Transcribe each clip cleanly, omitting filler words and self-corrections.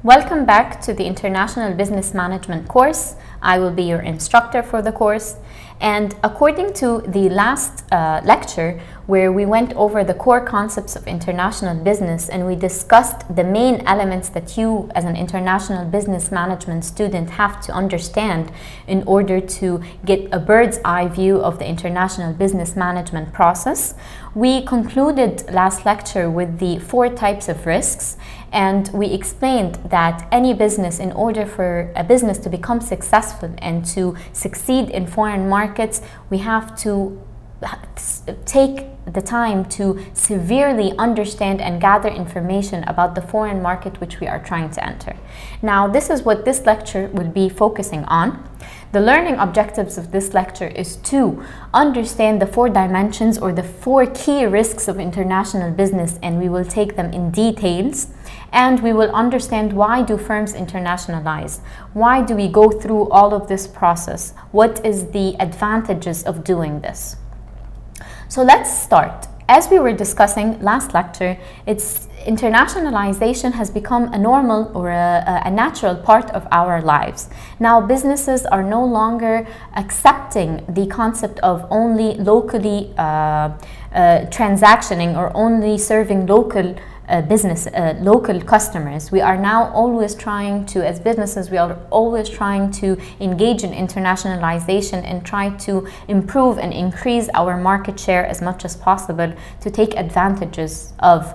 Welcome back to the International Business Management course. I will be your instructor for the course. And according to the last lecture, where we went over the core concepts of international business and we discussed the main elements that you as an international business management student have to understand in order to get a bird's eye view of the international business management process, we concluded last lecture with the 4 types of risks, and we explained that any business, in order for a business to become successful and to succeed in foreign markets, we have to take the time to severely understand and gather information about the foreign market which we are trying to enter. Now, this is what this lecture will be focusing on. The learning objectives of this lecture is to understand the 4 dimensions or the 4 key risks of international business, and we will take them in details. And we will understand, why do firms internationalize? Why do we go through all of this process? What is the advantages of doing this? So let's start. As we were discussing last lecture, internationalization has become a normal or a natural part of our lives. Now, businesses are no longer accepting the concept of only locally transactioning or only serving local local customers. We are now always trying to, as businesses, we are always trying to engage in internationalization and try to improve and increase our market share as much as possible to take advantages of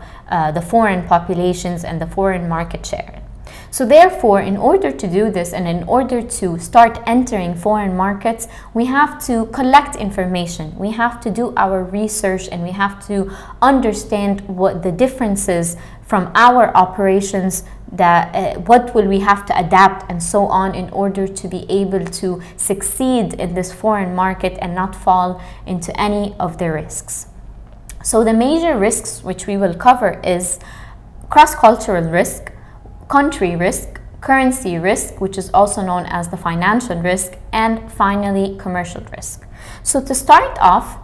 the foreign populations and the foreign market share. So therefore, in order to do this and in order to start entering foreign markets, we have to collect information, we have to do our research, and we have to understand what the differences from our operations, that what will we have to adapt and so on, in order to be able to succeed in this foreign market and not fall into any of the risks. So the major risks which we will cover is cross-cultural risk, country risk, currency risk, which is also known as the financial risk, and finally commercial risk. So to start off,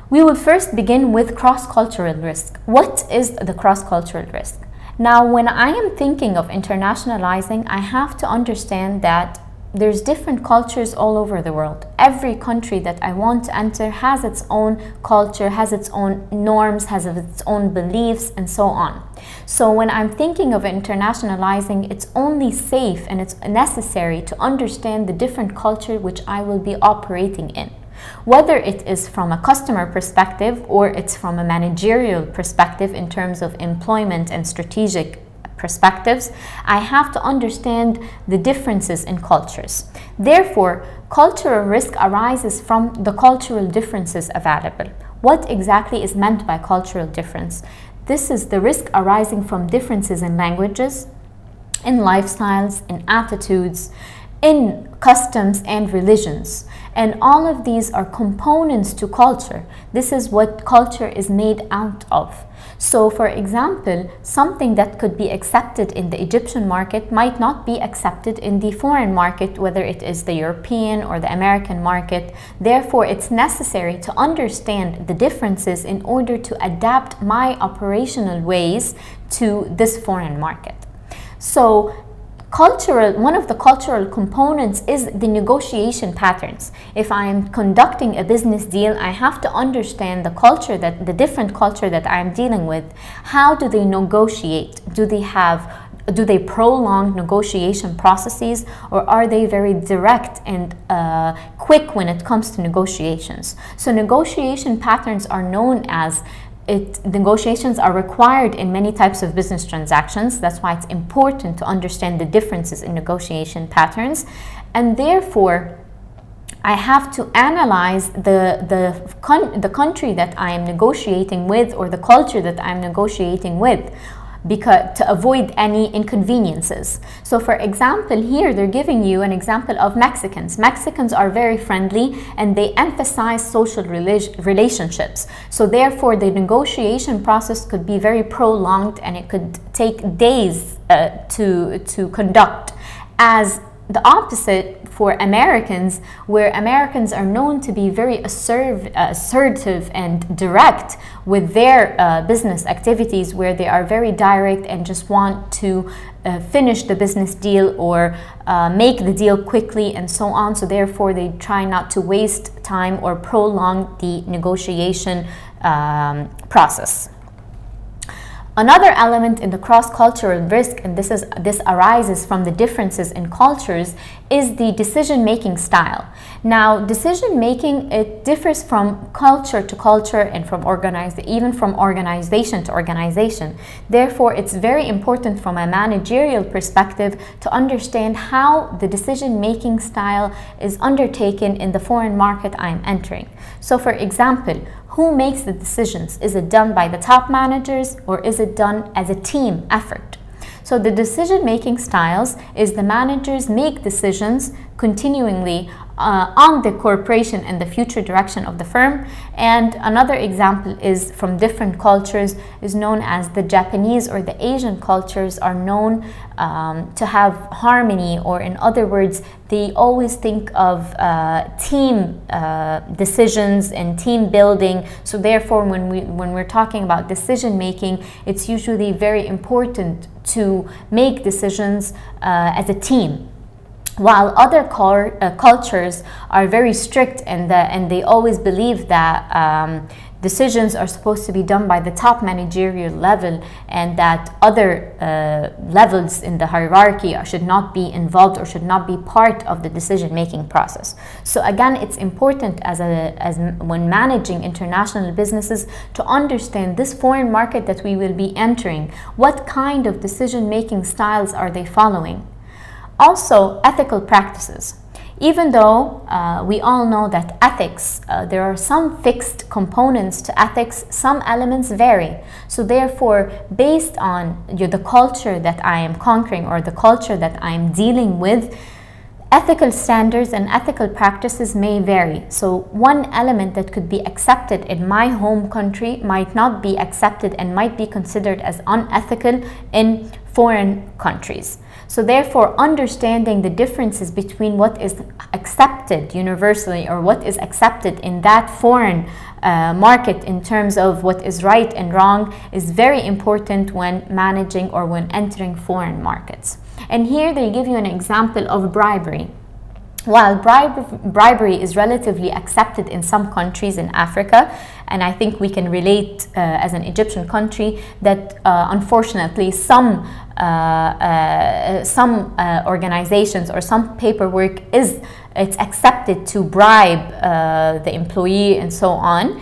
we will first begin with cross-cultural risk. What is the cross-cultural risk? Now, when I am thinking of internationalizing, I have to understand that there's different cultures all over the world. Every country that I want to enter has its own culture, has its own norms, has its own beliefs, and so on. So when I'm thinking of internationalizing, it's only safe and it's necessary to understand the different culture which I will be operating in. Whether it is from a customer perspective or it's from a managerial perspective in terms of employment and strategic perspectives, I have to understand the differences in cultures. Therefore, cultural risk arises from the cultural differences available. What exactly is meant by cultural difference? This is the risk arising from differences in languages, in lifestyles, in attitudes, in customs and religions. And all of these are components to culture. This is what culture is made out of. So, for example, something that could be accepted in the Egyptian market might not be accepted in the foreign market, whether it is the European or the American market. Therefore, it's necessary to understand the differences in order to adapt my operational ways to this foreign market. So, one of the cultural components is the negotiation patterns. If I am conducting a business deal, I have to understand the different culture that I am dealing with. How do they negotiate? Do they prolong negotiation processes, or are they very direct and quick when it comes to negotiations? So negotiation patterns are known as negotiations are required in many types of business transactions. That's why it's important to understand the differences in negotiation patterns. And therefore, I have to analyze the country that I am negotiating with, or the culture that I am negotiating with, because to avoid any inconveniences. So for example, here they're giving you an example of Mexicans. Mexicans are very friendly and they emphasize social relationships. So therefore the negotiation process could be very prolonged and it could take days to conduct. As the opposite for Americans, where Americans are known to be very assertive and direct with their business activities, where they are very direct and just want to finish the business deal or make the deal quickly and so on. So therefore they try not to waste time or prolong the negotiation process. Another element in the cross-cultural risk, and this arises from the differences in cultures, is the decision-making style. Now, decision-making, it differs from culture to culture and even from organization to organization. Therefore, it's very important from a managerial perspective to understand how the decision-making style is undertaken in the foreign market I'm entering. So, for example, who makes the decisions? Is it done by the top managers, or is it done as a team effort? So the decision-making styles is the managers make decisions continually on the corporation and the future direction of the firm. And another example is from different cultures is known as the Japanese or the Asian cultures are known to have harmony, or in other words, they always think of team decisions and team building. So therefore, when we're talking about decision making, it's usually very important to make decisions as a team. While other cultures are very strict and they always believe that decisions are supposed to be done by the top managerial level, and that other levels in the hierarchy should not be involved or should not be part of the decision-making process. So again, it's important as when managing international businesses to understand this foreign market that we will be entering. What kind of decision-making styles are they following? Also, ethical practices. Even though we all know that ethics, there are some fixed components to ethics, some elements vary. So therefore, based on the culture that I am conquering or the culture that I am dealing with, ethical standards and ethical practices may vary. So one element that could be accepted in my home country might not be accepted and might be considered as unethical in foreign countries. So therefore, understanding the differences between what is accepted universally or what is accepted in that foreign market in terms of what is right and wrong is very important when managing or when entering foreign markets. And here they give you an example of bribery. While bribery is relatively accepted in some countries in Africa, and I think we can relate as an Egyptian country that unfortunately some organizations or some paperwork it's accepted to bribe the employee and so on,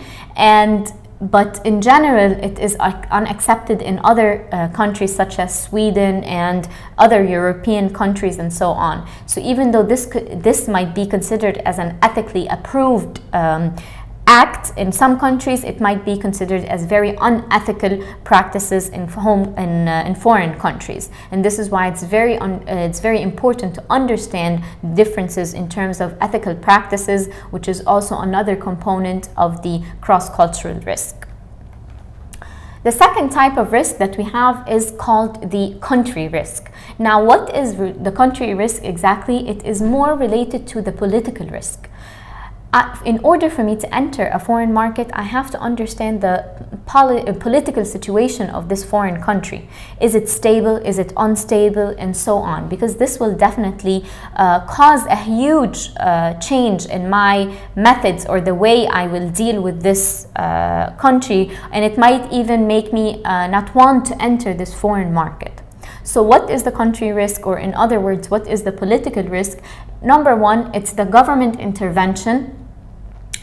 but in general it is unaccepted in other countries such as Sweden and other European countries and so on. So even though this might be considered as an ethically approved act, in some countries it might be considered as very unethical practices in foreign countries. And this is why it's very important to understand differences in terms of ethical practices, which is also another component of the cross-cultural risk. The second type of risk that we have is called the country risk. Now, what is the country risk exactly? It is more related to the political risk. In order for me to enter a foreign market, I have to understand the political situation of this foreign country. Is it stable? Is it unstable? And so on. Because this will definitely cause a huge change in my methods or the way I will deal with this country. And it might even make me not want to enter this foreign market. So what is the country risk, or in other words, what is the political risk? Number one, it's the government intervention,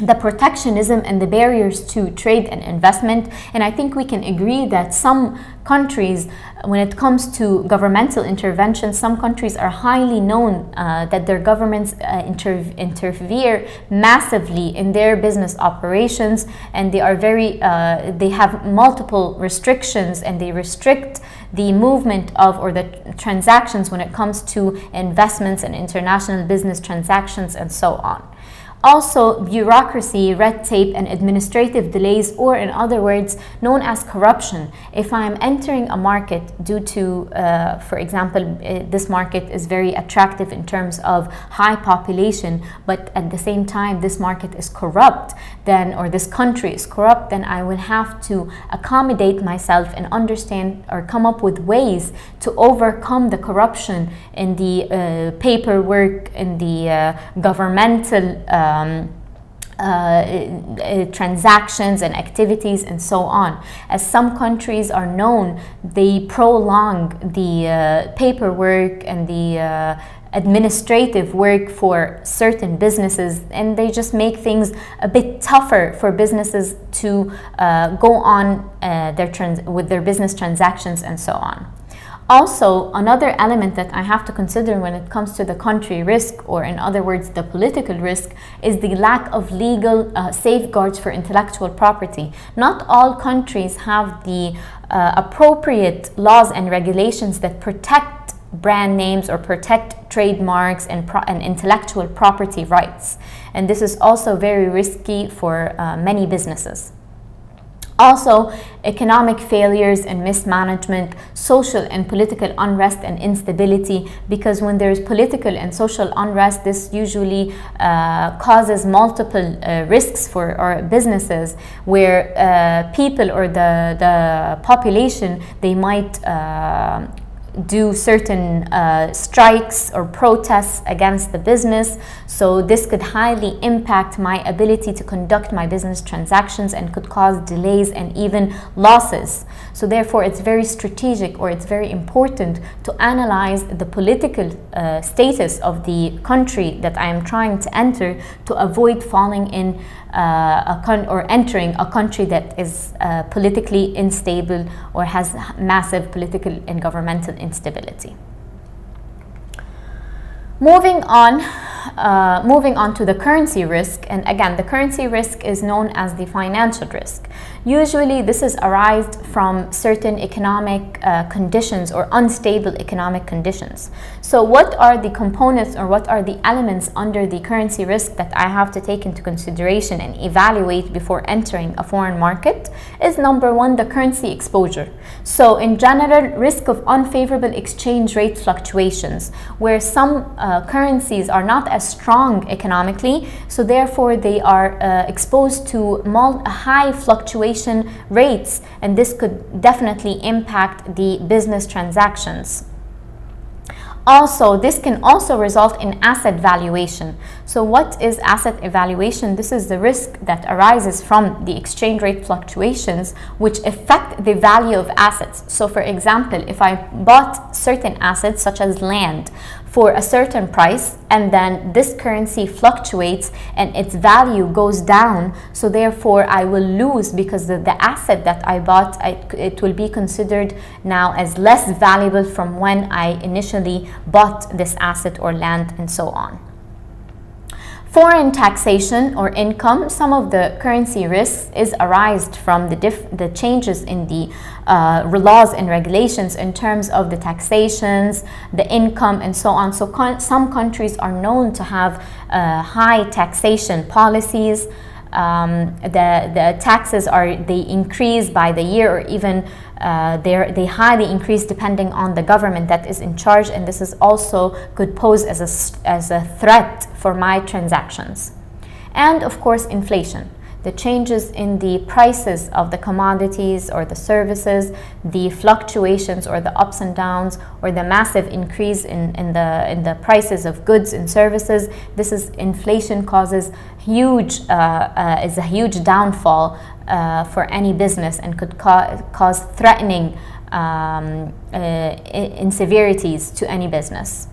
the protectionism and the barriers to trade and investment. And I think we can agree that some countries, when it comes to governmental intervention, some countries are highly known that their governments interfere massively in their business operations, and they are they have multiple restrictions, and they restrict the movement of or the transactions when it comes to investments and international business transactions and so on. Also, bureaucracy, red tape, and administrative delays, or in other words, known as corruption. If I'm entering a market due to, for example, this market is very attractive in terms of high population, but at the same time this market is corrupt, then, or this country is corrupt, then I will have to accommodate myself and understand or come up with ways to overcome the corruption in the paperwork, in the governmental transactions and activities and so on. As some countries are known, they prolong the paperwork and the administrative work for certain businesses, and they just make things a bit tougher for businesses to go on with their business transactions and so on. Also, another element that I have to consider when it comes to the country risk, or in other words, the political risk, is the lack of legal safeguards for intellectual property. Not all countries have the appropriate laws and regulations that protect brand names or protect trademarks and intellectual property rights. And this is also very risky for many businesses. Also, economic failures and mismanagement, social and political unrest and instability, because when there's political and social unrest, this usually causes multiple risks for our businesses, where people or the population, they might do certain strikes or protests against the business. So this could highly impact my ability to conduct my business transactions and could cause delays and even losses. So therefore, it's very strategic, or it's very important to analyze the political status of the country that I am trying to enter, to avoid falling in or entering a country that is politically unstable or has massive political and governmental instability. Moving on to the currency risk, and again, the currency risk is known as the financial risk. Usually this is arised from certain economic conditions or unstable economic conditions. So what are the components, or what are the elements under the currency risk that I have to take into consideration and evaluate before entering a foreign market? Is number one, the currency exposure. So in general, risk of unfavorable exchange rate fluctuations, where some currencies are not as strong economically, so therefore they are exposed to high fluctuation rates, and this could definitely impact the business transactions. Also, this can also result in asset valuation. So what is asset evaluation? This is the risk that arises from the exchange rate fluctuations, which affect the value of assets. So for example, if I bought certain assets such as land for a certain price, and then this currency fluctuates and its value goes down, so therefore I will lose, because the asset that I bought, it will be considered now as less valuable from when I initially bought this asset or land, and so on. Foreign taxation or income, some of the currency risks is arised from the changes in the laws and regulations in terms of the taxations, the income, and so on. So some countries are known to have high taxation policies. The taxes they increase by the year, or even they highly increase depending on the government that is in charge, and this is also could pose as a threat for my transactions. And of course, inflation. The changes in the prices of the commodities or the services, the fluctuations or the ups and downs, or the massive increase in the prices of goods and services. This is inflation causes is a huge downfall for any business, and could cause threatening inseverities to any business.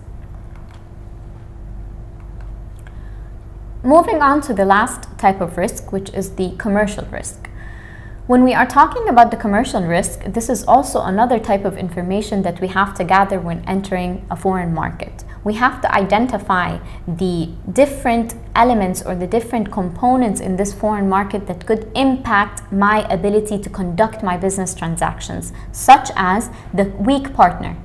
Moving on to the last type of risk, which is the commercial risk. When we are talking about the commercial risk, this is also another type of information that we have to gather when entering a foreign market. We have to identify the different elements or the different components in this foreign market that could impact my ability to conduct my business transactions, such as the weak partner.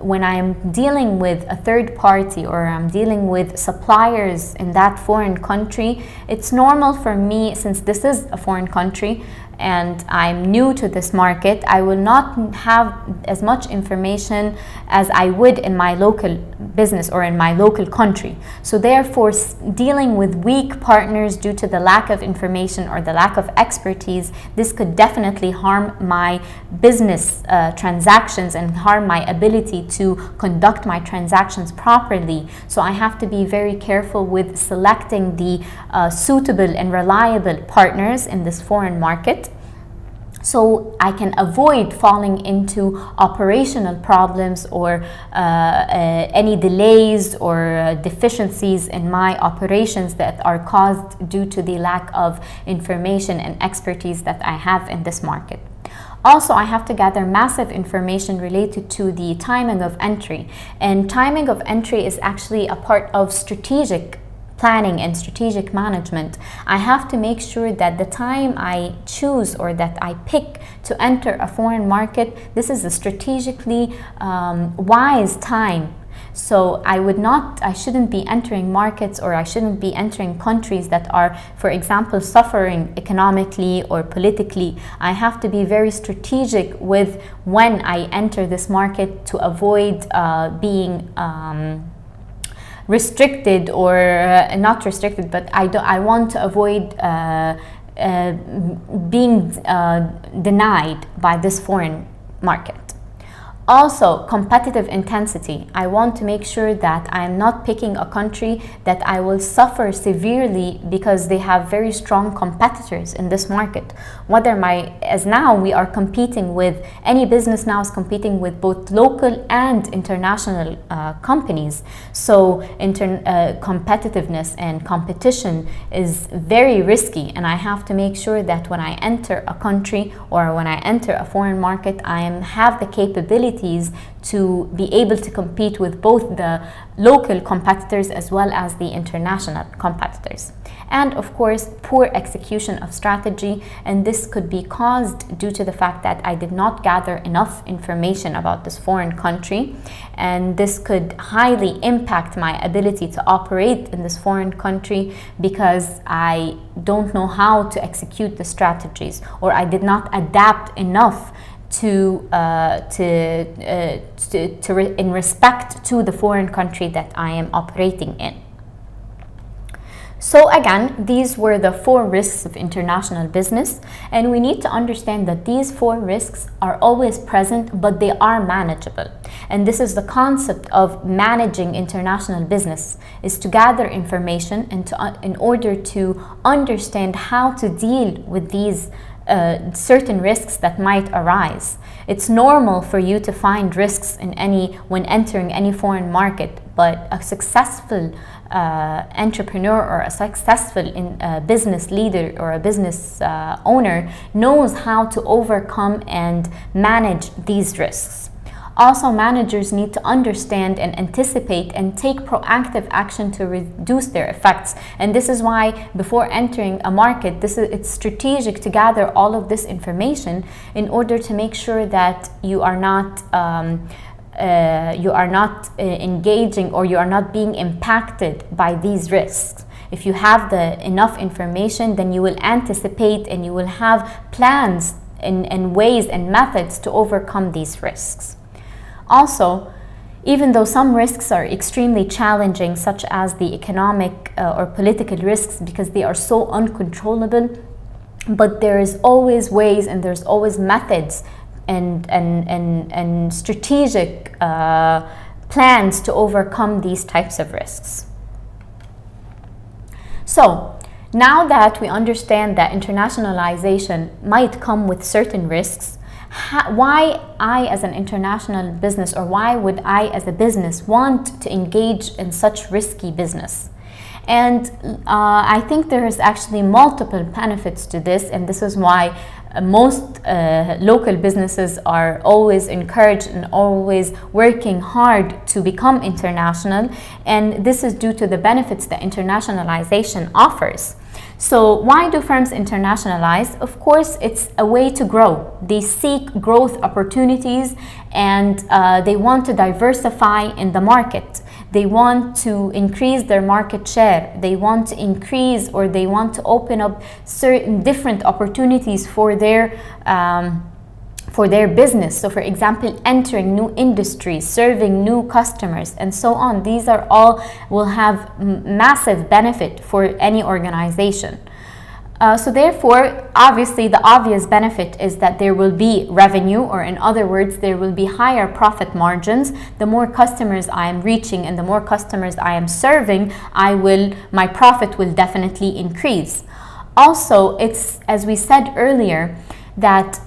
when I'm dealing with a third party or I'm dealing with suppliers in that foreign country, it's normal for me, since this is a foreign country and I'm new to this market, I will not have as much information as I would in my local business or in my local country. So therefore, dealing with weak partners due to the lack of information or the lack of expertise, this could definitely harm my business transactions and harm my ability to conduct my transactions properly. So I have to be very careful with selecting the suitable and reliable partners in this foreign market, so I can avoid falling into operational problems or any delays or deficiencies in my operations that are caused due to the lack of information and expertise that I have in this market. Also, I have to gather massive information related to the timing of entry, and timing of entry is actually a part of strategic planning and strategic management. I have to make sure that the time I choose or that I pick to enter a foreign market, this is a strategically wise time. So I shouldn't be entering markets, or I shouldn't be entering countries that are, for example, suffering economically or politically. I have to be very strategic with when I enter this market to avoid being restricted, or not restricted, but I want to avoid being denied by this foreign market. Also, competitive intensity. I want to make sure that I am not picking a country that I will suffer severely because they have very strong competitors in this market. As now we are competing with, any business now is competing with both local and international companies. So competitiveness and competition is very risky, and I have to make sure that when I enter a country or when I enter a foreign market, I have the capability to be able to compete with both the local competitors as well as the international competitors. And of course, poor execution of strategy, and this could be caused due to the fact that I did not gather enough information about this foreign country, and this could highly impact my ability to operate in this foreign country because I don't know how to execute the strategies, or I did not adapt enough in respect to the foreign country that I am operating in. So again, these were the 4 risks of international business, and we need to understand that these 4 risks are always present, but they are manageable. And this is the concept of managing international business, is to gather information and in order to understand how to deal with these certain risks that might arise. It's normal for you to find risks when entering any foreign market, but a successful entrepreneur or a successful business leader or a business owner knows how to overcome and manage these risks. Also, managers need to understand and anticipate and take proactive action to reduce their effects. And this is why before entering a market, it's strategic to gather all of this information in order to make sure that you are not engaging, or you are not being impacted by these risks. If you have enough information, then you will anticipate and you will have plans and ways and methods to overcome these risks. Also, even though some risks are extremely challenging, such as the economic or political risks, because they are so uncontrollable, but there is always ways and there's always methods and strategic plans to overcome these types of risks. So, now that we understand that internationalization might come with certain risks, why I as an international business, or why would I as a business want to engage in such risky business? And I think there is actually multiple benefits to this, and this is why most local businesses are always encouraged and always working hard to become international, and this is due to the benefits that internationalization offers. So why do firms internationalize? Of course, it's a way to grow. They seek growth opportunities, and they want to diversify in the market. They want to increase their market share. They want to increase, or they want to open up certain different opportunities for their business. So for example, entering new industries, serving new customers, and so on. These are all will have massive benefit for any organization. So therefore, obviously, the obvious benefit is that there will be revenue, or in other words, there will be higher profit margins. The more customers I am reaching and the more customers I am serving, my profit will definitely increase. Also, it's, as we said earlier, that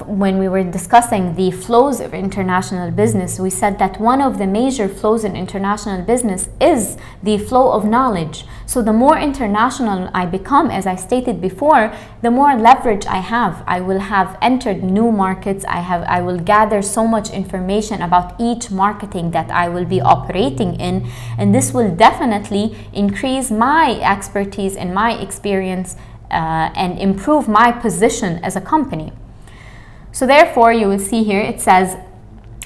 when we were discussing the flows of international business, we said that one of the major flows in international business is the flow of knowledge. So the more international I become, as I stated before, the more leverage I have. I will have entered new markets. I will gather so much information about each marketing that I will be operating in, and this will definitely increase my expertise and my experience and improve my position as a company. So therefore, you will see here it says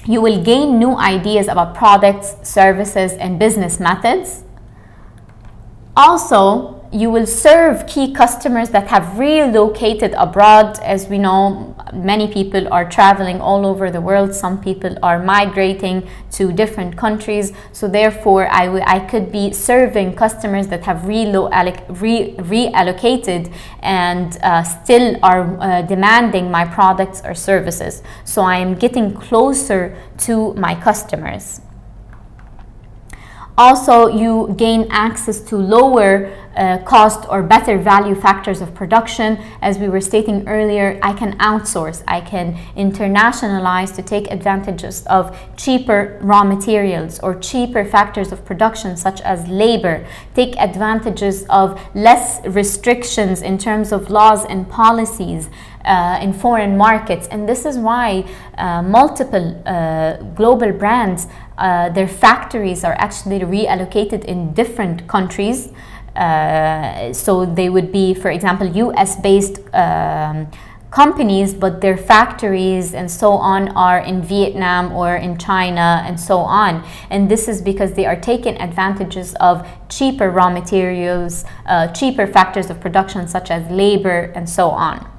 you will gain new ideas about products, services, and business methods. Also, you will serve key customers that have relocated abroad. As we know, many people are traveling all over the world. Some people are migrating to different countries. So therefore, I could be serving customers that have reallocated and still are demanding my products or services. So I am getting closer to my customers. Also, you gain access to lower cost or better value factors of production. As we were stating earlier, I can outsource, I can internationalize to take advantages of cheaper raw materials or cheaper factors of production such as labor, take advantages of less restrictions in terms of laws and policies in foreign markets. And this is why multiple global brands, their factories are actually reallocated in different countries. So they would be, for example, US-based companies, but their factories and so on are in Vietnam or in China and so on. And this is because they are taking advantages of cheaper raw materials, cheaper factors of production such as labor and so on.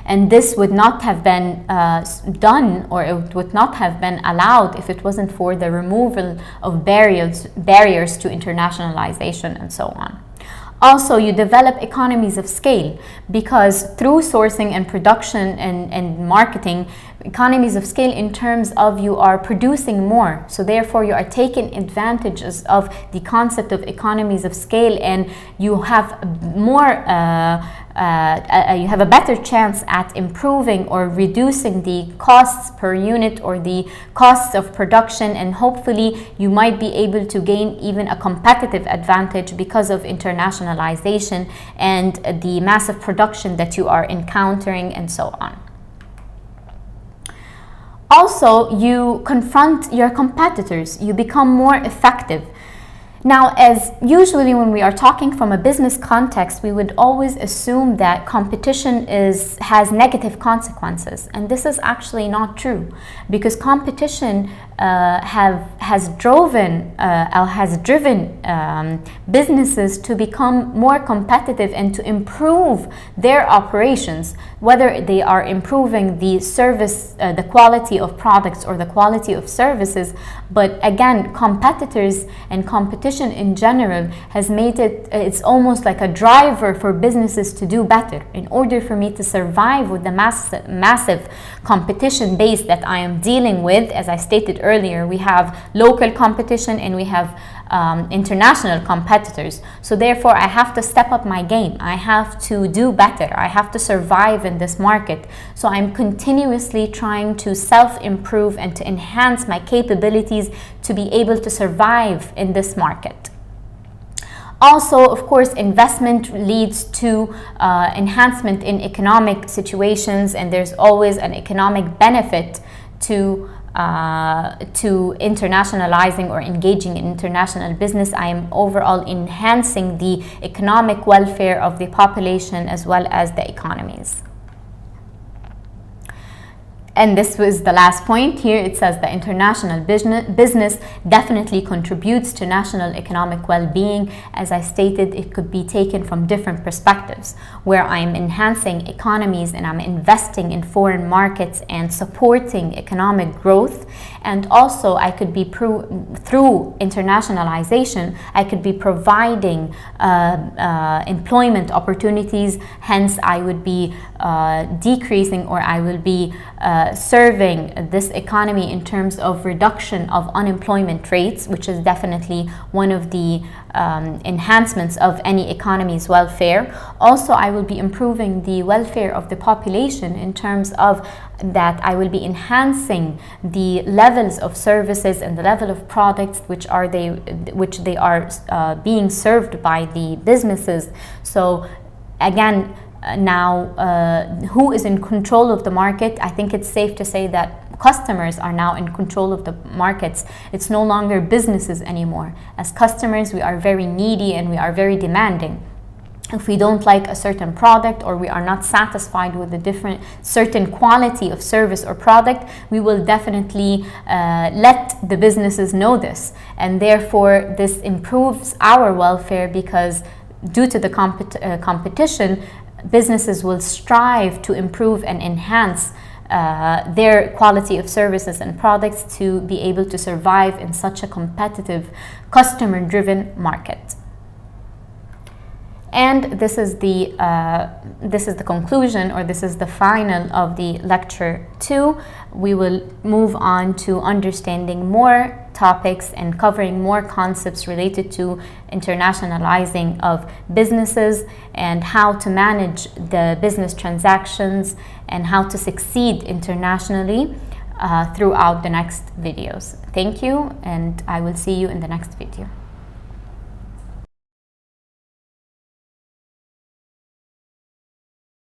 And this would not have been done, or it would not have been allowed if it wasn't for the removal of barriers to internationalization and so on. Also, you develop economies of scale, because through sourcing and production and marketing, economies of scale in terms of you are producing more. So therefore, you are taking advantages of the concept of economies of scale, and you have more you have a better chance at improving or reducing the costs per unit or the costs of production, and hopefully you might be able to gain even a competitive advantage because of internationalization and the massive production that you are encountering and so on. Also, you confront your competitors, you become more effective. Now, as usually when we are talking from a business context, we would always assume that competition has negative consequences, and this is actually not true, because competition has driven businesses to become more competitive and to improve their operations, whether they are improving the service, the quality of products or the quality of services. But again, competitors and competition in general has made it's almost like a driver for businesses to do better. In order for me to survive with the massive competition base that I am dealing with, as I stated earlier, we have local competition and we have international competitors. So therefore, I have to step up my game. I have to do better. I have to survive in this market. So I'm continuously trying to self-improve and to enhance my capabilities to be able to survive in this market. Also, of course, investment leads to enhancement in economic situations, and there's always an economic benefit to to internationalizing or engaging in international business, I am overall enhancing the economic welfare of the population as well as the economies. And this was the last point here. It says the international business definitely contributes to national economic well-being. As I stated, it could be taken from different perspectives, where I'm enhancing economies and I'm investing in foreign markets and supporting economic growth. And also I could be through internationalization, I could be providing employment opportunities. Hence, I would be decreasing, or I will be serving this economy in terms of reduction of unemployment rates, which is definitely one of the enhancements of any economy's welfare. Also, I will be improving the welfare of the population in terms of that I will be enhancing the levels of services and the level of products which they are being served by the businesses. So again, now who is in control of the market? I think it's safe to say that customers are now in control of the markets. It's no longer businesses anymore. As customers, we are very needy and we are very demanding. If we don't like a certain product, or we are not satisfied with a certain quality of service or product, we will definitely let the businesses know this, and therefore this improves our welfare, because due to the competition, businesses will strive to improve and enhance their quality of services and products to be able to survive in such a competitive, customer-driven market. And this is the conclusion, or this is the final of the lecture 2. We will move on to understanding more topics and covering more concepts related to internationalizing of businesses and how to manage the business transactions and how to succeed internationally throughout the next videos. Thank you, and I will see you in the next video.